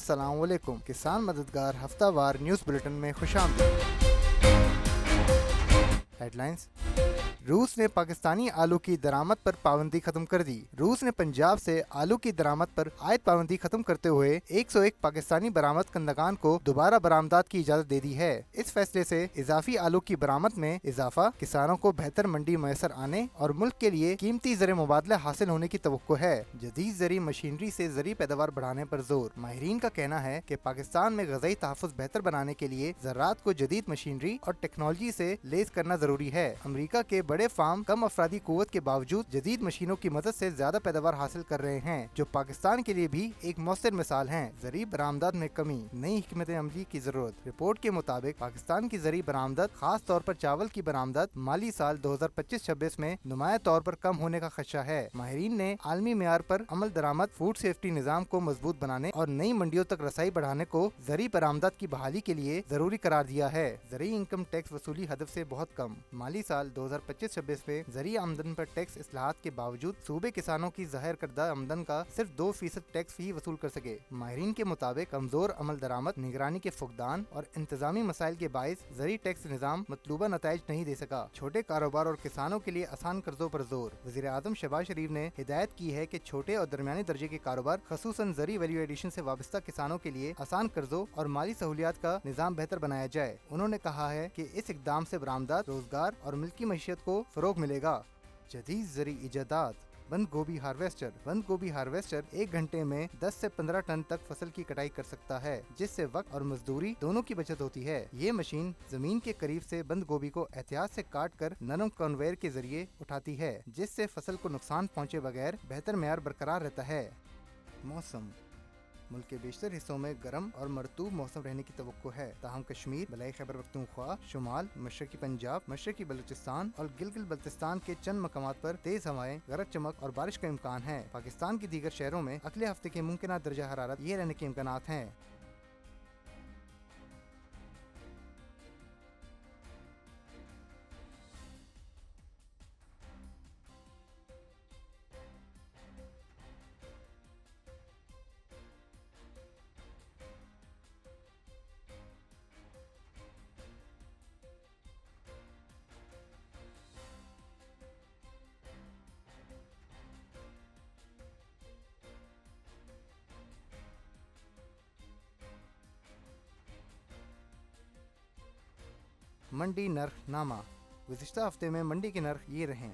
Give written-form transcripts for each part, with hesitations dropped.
السلام علیکم۔ کسان مددگار ہفتہ وار نیوز بلیٹن میں خوش آمدید۔ ہیڈ لائنز: روس نے پاکستانی آلو کی درآمد پر پابندی ختم کر دی۔ روس نے پنجاب سے آلو کی درآمد پر عائد پابندی ختم کرتے ہوئے 101 پاکستانی برآمد کنندگان کو دوبارہ برآمدات کی اجازت دے دی ہے۔ اس فیصلے سے اضافی آلو کی برآمد میں اضافہ، کسانوں کو بہتر منڈی میسر آنے اور ملک کے لیے قیمتی زر مبادلہ حاصل ہونے کی توقع ہے۔ جدید زرعی مشینری سے زرعی پیداوار بڑھانے پر زور۔ ماہرین کا کہنا ہے کہ پاکستان میں غذائی تحفظ بہتر بنانے کے لیے زراعت کو جدید مشینری اور ٹیکنالوجی سے لیس کرنا ضروری ہے۔ امریکہ کے بڑے فارم کم افرادی قوت کے باوجود جدید مشینوں کی مدد سے زیادہ پیداوار حاصل کر رہے ہیں، جو پاکستان کے لیے بھی ایک مؤثر مثال ہیں۔ زرعی برآمدات میں کمی، نئی حکمت عملی کی ضرورت۔ رپورٹ کے مطابق پاکستان کی زرعی برآمدات، خاص طور پر چاول کی برآمدات، مالی سال 2025-26 میں نمایاں طور پر کم ہونے کا خدشہ ہے۔ ماہرین نے عالمی معیار پر عمل درآمد، فوڈ سیفٹی نظام کو مضبوط بنانے اور نئی منڈیوں تک رسائی بڑھانے کو زرعی برآمدات کی بحالی کے لیے ضروری قرار دیا ہے۔ زرعی انکم ٹیکس وصولی ہدف سے بہت کم۔ مالی سال 2025-26 میں زرعی آمدن پر ٹیکس اصلاحات کے باوجود صوبے کسانوں کی ظاہر کردہ آمدن کا صرف 2% ٹیکس ہی وصول کر سکے۔ ماہرین کے مطابق کمزور عمل درآمد، نگرانی کے فقدان اور انتظامی مسائل کے باعث زرعی ٹیکس نظام مطلوبہ نتائج نہیں دے سکا۔ چھوٹے کاروبار اور کسانوں کے لیے آسان قرضوں پر زور۔ وزیر اعظم شہباز شریف نے ہدایت کی ہے کہ چھوٹے اور درمیانے درجے کے کاروبار، خصوصاً زرعی ویلیو ایڈیشن سے وابستہ کسانوں کے لیے آسان قرضوں اور مالی سہولیات کا نظام بہتر بنایا جائے۔ انہوں نے کہا ہے کہ اس اقدام سے برآمدات، روزگار اور ملکی معیشت کو فروغ ملے گا۔ جدید زرعی ایجادات: بند گوبھی ہارویسٹر۔ بند گوبھی ہارویسٹر 1 گھنٹے میں 10 سے 15 ٹن تک فصل کی کٹائی کر سکتا ہے، جس سے وقت اور مزدوری دونوں کی بچت ہوتی ہے۔ یہ مشین زمین کے قریب سے بند گوبھی کو احتیاط سے کاٹ کر نرم کنویئر کے ذریعے اٹھاتی ہے، جس سے فصل کو نقصان پہنچے بغیر بہتر معیار برقرار رہتا ہے۔ موسم: ملک کے بیشتر حصوں میں گرم اور مرطوب موسم رہنے کی توقع ہے، تاہم کشمیر، بلائی خیبر پختونخوا، شمال مشرقی پنجاب، مشرقی بلوچستان اور گلگت بلتستان کے چند مقامات پر تیز ہوائیں، گرج چمک اور بارش کا امکان ہے۔ پاکستان کے دیگر شہروں میں اگلے ہفتے کے ممکنہ درجہ حرارت یہ رہنے کے امکانات ہیں۔ منڈی نرخ نامہ: گزشتہ ہفتے میں منڈی کے نرخ یہ رہیں۔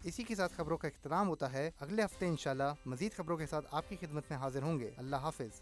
اسی کے ساتھ خبروں کا اختتام ہوتا ہے۔ اگلے ہفتے انشاءاللہ مزید خبروں کے ساتھ آپ کی خدمت میں حاضر ہوں گے۔ اللہ حافظ۔